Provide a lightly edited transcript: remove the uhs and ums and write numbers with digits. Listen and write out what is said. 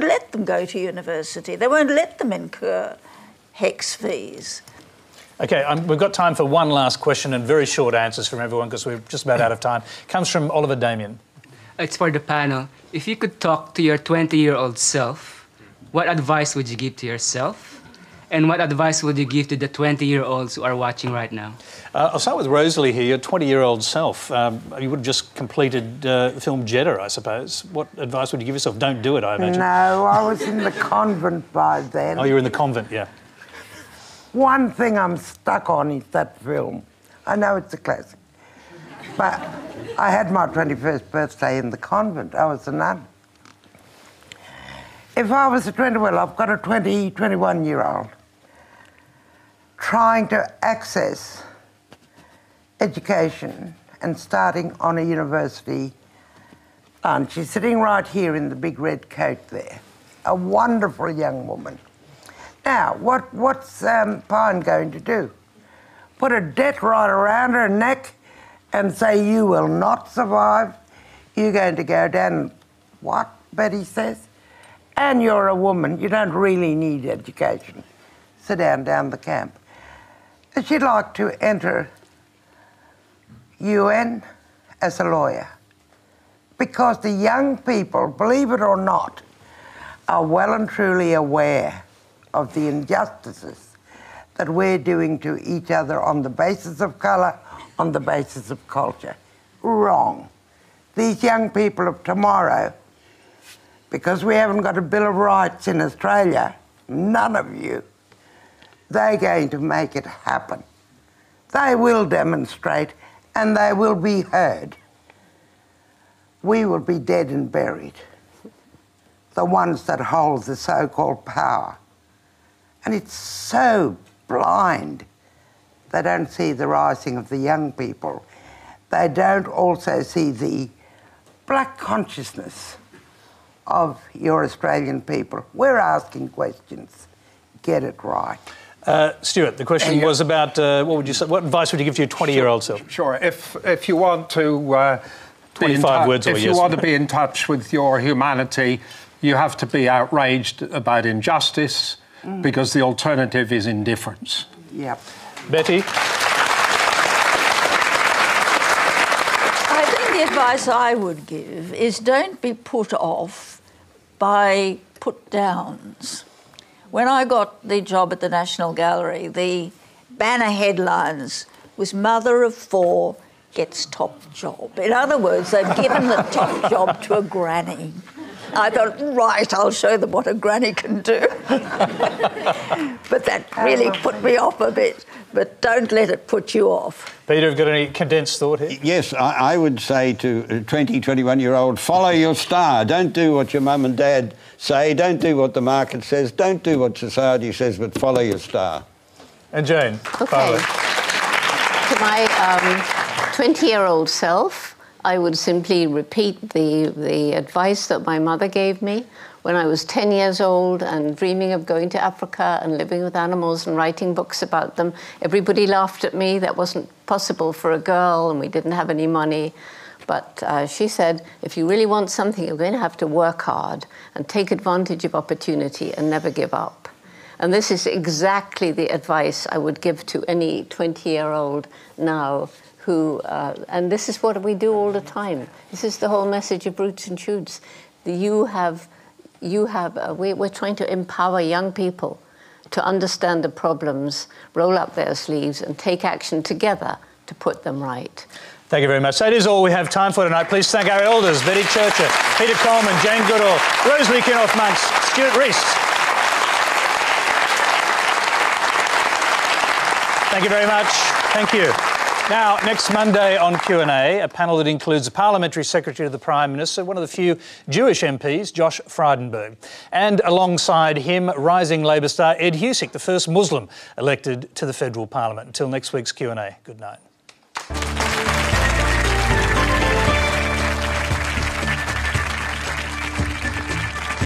won't let them go to university. They won't let them incur HECS fees. OK, we've got time for one last question and very short answers from everyone because we're just about out of time. Comes from Oliver Damian. It's for the panel. If you could talk to your 20-year-old self, what advice would you give to yourself? And what advice would you give to the 20-year-olds who are watching right now? I'll start with Rosalie here, your 20-year-old self. You would have just completed the film Jeddah, I suppose. What advice would you give yourself? Don't do it, I imagine. No, I was in the convent by then. Oh, you were in the convent, yeah. One thing I'm stuck on is that film. I know it's a classic. But I had my 21st birthday in the convent. I was a nun. If I was a 20, I've got a 21-year-old trying to access education and starting on a university. And she's sitting right here in the big red coat there. A wonderful young woman. Now, what's Pine going to do? Put a debt right around her neck and say, you will not survive. You're going to go down, what, Betty says? And you're a woman. You don't really need education. Sit down the camp. She'd like to enter UN as a lawyer because the young people, believe it or not, are well and truly aware of the injustices that we're doing to each other on the basis of colour, on the basis of culture. Wrong. These young people of tomorrow, because we haven't got a Bill of Rights in Australia, none of you, they're going to make it happen. They will demonstrate and they will be heard. We will be dead and buried, the ones that hold the so-called power. And it's so blind. They don't see the rising of the young people. They don't also see the black consciousness of your Australian people. We're asking questions. Get it right. Stuart, the question was about what advice would you give to your 20-year-old self? Sure. If you want to 25 words or if you want to be in touch with your humanity, you have to be outraged about injustice because the alternative is indifference. Yep. Betty? I think the advice I would give is don't be put off by put-downs. When I got the job at the National Gallery, the banner headlines was "Mother of 4 gets top job." In other words, they've given the top job to a granny. I thought, right, I'll show them what a granny can do. But that really put me off a bit. But don't let it put you off. Peter, have you got any condensed thought here? Yes, I would say to a 20, 21-year-old, follow your star. Don't do what your mum and dad say. Don't do what the market says. Don't do what society says, but follow your star. And Jane? OK. To my 20-year-old self, I would simply repeat the advice that my mother gave me when I was 10 years old and dreaming of going to Africa and living with animals and writing books about them. Everybody laughed at me. That wasn't possible for a girl, and we didn't have any money. But she said, if you really want something, you're going to have to work hard and take advantage of opportunity and never give up. And this is exactly the advice I would give to any 20-year-old now who, and this is what we do all the time. This is the whole message of Roots and Shoots. We're trying to empower young people to understand the problems, roll up their sleeves and take action together to put them right. Thank you very much. That is all we have time for tonight. Please thank our elders, Betty Churcher, Peter Coleman, Jane Goodall, Rosalie Kunoth-Monks, Stuart Rees. Thank you very much. Thank you. Now, next Monday on Q&A, a panel that includes the Parliamentary Secretary to the Prime Minister, one of the few Jewish MPs, Josh Frydenberg, and alongside him, rising Labor star Ed Husic, the first Muslim elected to the federal parliament. Until next week's Q&A, good night.